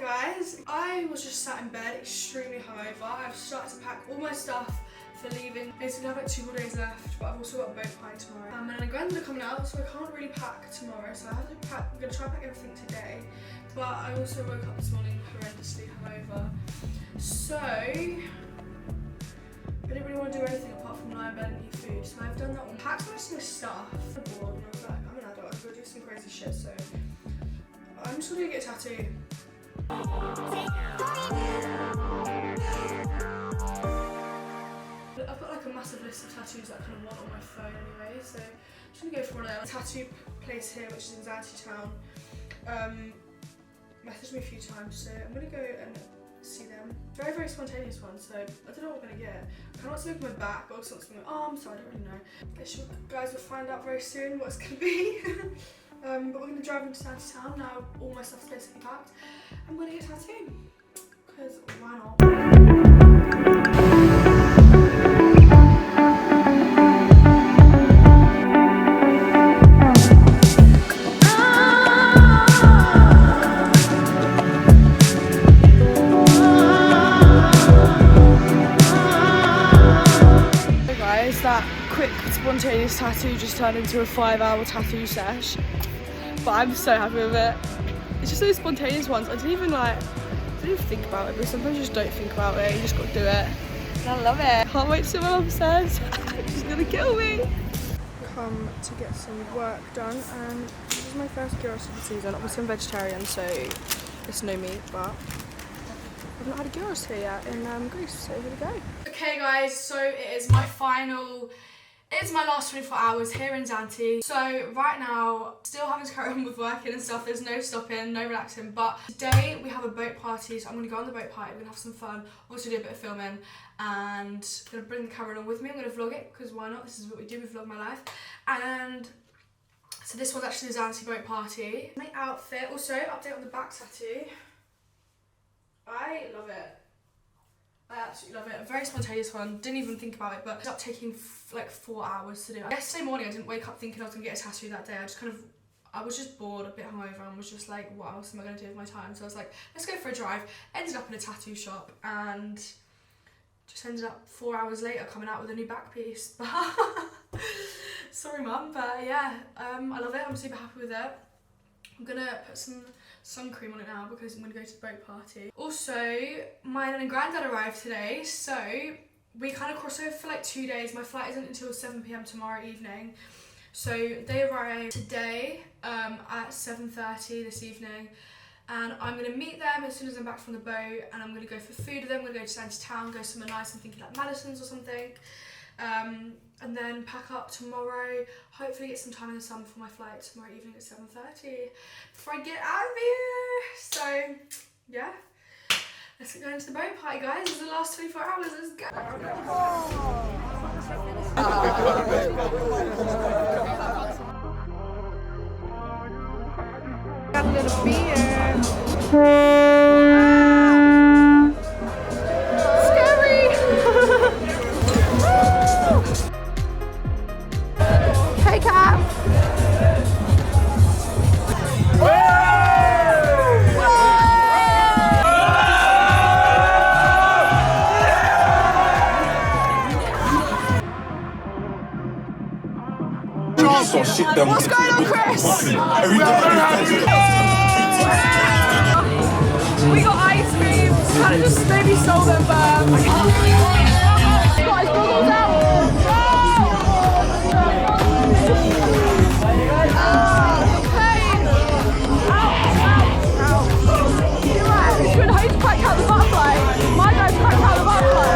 Hi guys, I was just sat in bed extremely hungover. I've started to pack all my stuff for leaving. Basically I have like 2 more days left, but I've also got a boat party tomorrow. And my grands are coming out, so I can't really pack tomorrow, so I have to pack. I'm gonna try and pack everything today. But I also woke up this morning horrendously hungover. So I didn't really want to do anything apart from lie in bed and eat food. So I've done that one. Packed most of my stuff. I'm bored and I was like, I'm an adult, I've got to do some crazy shit, so I'm just gonna get a tattoo. I've got like a massive list of tattoos that I kind of want on my phone anyway, so I'm just gonna go for one of them. A tattoo place here, which is in Zante town, messaged me a few times, so I'm gonna go and see them. Very, very spontaneous one, so I don't know what I'm gonna get. I kind of want something on my back, but also want something on my arm, so I don't really know. I guess you guys will find out very soon what it's gonna be. But we're going to drive into Zante town now. All my stuff's basically packed. I'm going to get a tattoo, because why not? Hey guys, that quick spontaneous tattoo just turned into a 5-hour tattoo sesh. But I'm so happy with it. It's just those spontaneous ones. I didn't even think about it, but sometimes you just don't think about it. You just got to do it. And I love it. Can't wait to see what my mum says. She's gonna kill me. Come to get some work done, and this is my first gyros of the season. Obviously I'm vegetarian, so it's no meat, but I've not had a gyros here yet in Greece, so here we go. Okay guys, so it is my it's my last 24 hours here in Zante. So right now, still having to carry on with working and stuff. There's no stopping, no relaxing. But today we have a boat party, so I'm gonna go on the boat party. We're gonna have some fun. Also do a bit of filming, and I'm gonna bring the camera along with me. I'm gonna vlog it because why not? This is what we do. We vlog my life. And so this was actually the Zante boat party. My outfit. Also update on the back tattoo. I love it. I absolutely love it. A very spontaneous one. Didn't even think about it, but it ended up taking like 4 hours to do. Yesterday morning, I didn't wake up thinking I was gonna get a tattoo that day. I was just bored, a bit hungover, and was just like, what else am I gonna do with my time? So I was like, let's go for a drive. Ended up in a tattoo shop, and just ended up 4 hours later coming out with a new back piece. Sorry, mum, but yeah, I love it. I'm super happy with it. I'm gonna put some sun cream on it now because I'm gonna go to the boat party. Also, my nan and granddad arrived today, so we kind of crossed over for like 2 days. My flight isn't until 7 PM tomorrow evening. So they arrived today at 7:30 this evening, and I'm gonna meet them as soon as I'm back from the boat, and I'm gonna go for food with them. I'm gonna go to Zante town, go somewhere nice. I'm thinking like Madison's or something. And then pack up tomorrow, hopefully get some time in the sun before my flight tomorrow evening at 7:30 before I get out of here. So yeah, let's get going to the boat party, guys. This is the last 24 hours, let's go. Got a little beer. What's going on, Chris? We got ice cream. Kind of just maybe sold them, but guys, goggles out. Good host cracked out the butterfly. My guys cracked out the butterfly.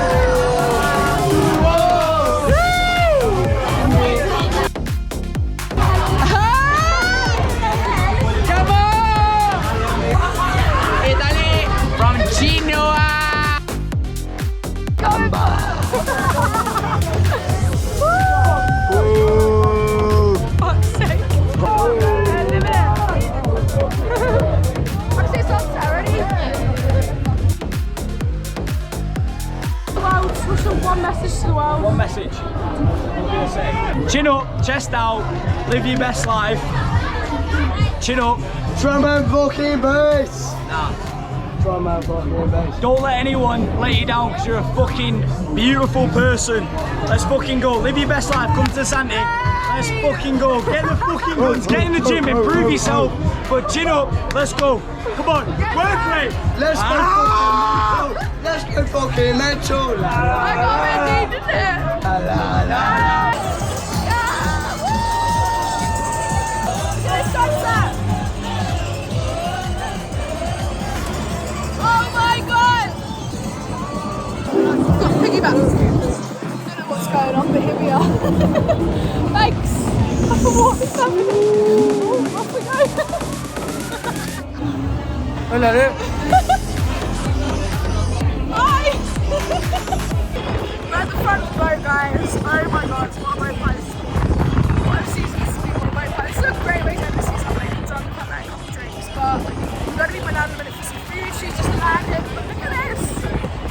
One message. Chin up, chest out, live your best life. Chin up. Drum and fucking bass. Nah. Don't let anyone let you down because you're a fucking beautiful person. Let's fucking go. Live your best life. Come to Zante. Let's fucking go. Get the fucking guns. Get in the gym. Improve yourself. But chin up. Let's go. Come on. Work rate. Let's go fucking. Let's go fucking. Let's go. I got it, didn't it? La la la. Oh my god! Got piggyback. Don't know what's going on, but here we are. Thanks. I forgot what's happening. Oh, off we go. Hello. Bye. We're at the front of the boat, guys. Oh my god, what a boat place. What a season this has been, what a boat place. It's a great way to end the season. I've already done quite many coffee drinks, but we've got to meet my nan in a minute for some food. She's just landed. But look at this.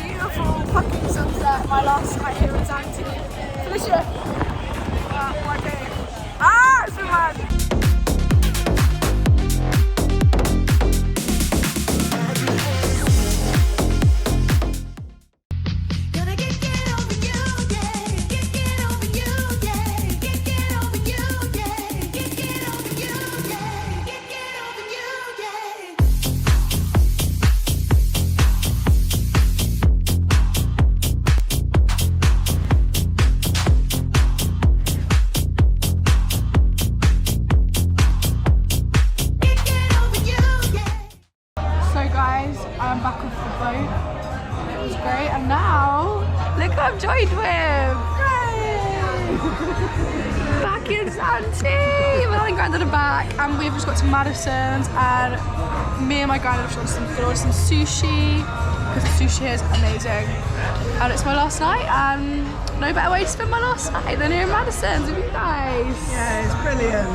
Beautiful fucking sunset. My last night here in Zante. Felicia. My day. Ah, it's been mad. I'm back off the boat. It was great, and now look who I'm joined with. Yay! Back in Zante. My and Grandad are back, and we've just got to Madison's, and me and my Grandad have ordered some sushi because the sushi here is amazing. And it's my last night, and no better way to spend my last night than here in Madison's with you guys. Yeah, it's brilliant.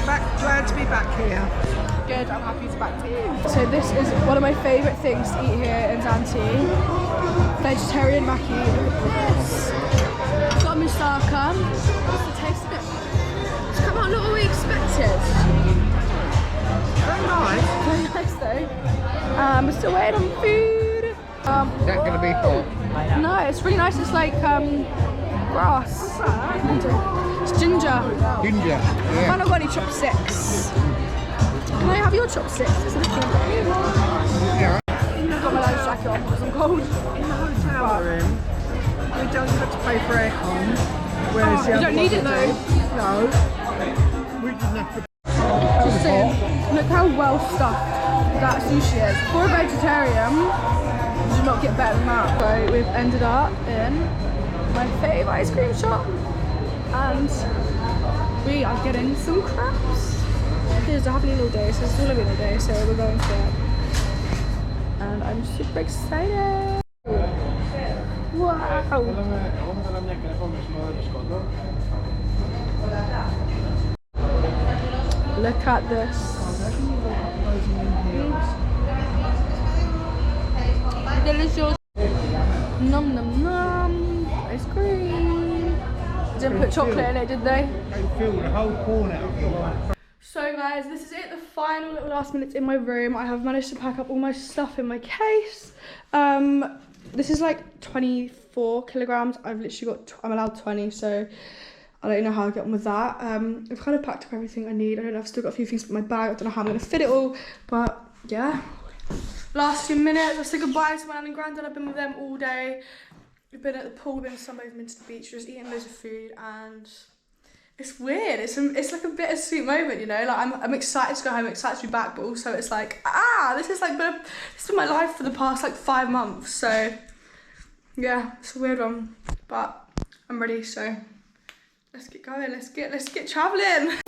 Glad to be back here. Good, I'm happy to be back to you. So this is one of my favourite things to eat here in Zante. Vegetarian maki. Look at this. It's got a moussaka. What's the taste of it? It's come out not what we expected. Very nice. Very nice though. We're still waiting on food. Is that going to be hot? No, it's really nice. It's like grass. What's that? It's ginger. Ginger. I Yeah. haven't got any chopsticks. Can I have your chopsticks? It's a little Yeah. I've got my lunch jacket on because I'm cold. In the hotel room, we don't have to pay for aircon. Whereas the You other don't need it ones though. do. No. We didn't have to. Just saying, look how well stuffed that sushi is. For a vegetarian, you do not get better than that. So we've ended up in my fave ice cream shop and we are getting some crabs. It's a happy little day, so it's still a little day, so we're going for it. And I'm super excited. Wow. Look at this. Delicious. Num num num. Ice cream. Didn't put chocolate in it, did they? They filled the whole corner of the line. So guys, this is it, the final little last minutes in my room. I have managed to pack up all my stuff in my case. This is like 24 kilograms. I've literally got, I'm allowed 20, so I don't know how I get on with that. I've kind of packed up everything I need. I don't know, I've still got a few things in my bag. I don't know how I'm gonna fit it all, but yeah. Last few minutes, I say goodbye to my nan and granddad. I've been with them all day. We've been at the pool, we've been sunbathing, been to the beach, just eating loads of food, and it's weird. It's like a bittersweet moment, you know. Like I'm excited to go home, excited to be back, but also it's like this has been my life for the past like 5 months. So yeah, it's a weird one, but I'm ready. So let's get going. Let's get traveling.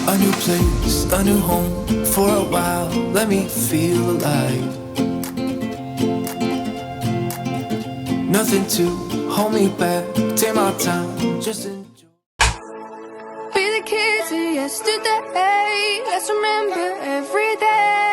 A new place, a new home for a while. Let me feel alive. Nothing to hold me back. Take my time, just enjoy. Be the kids of yesterday. Let's remember every day.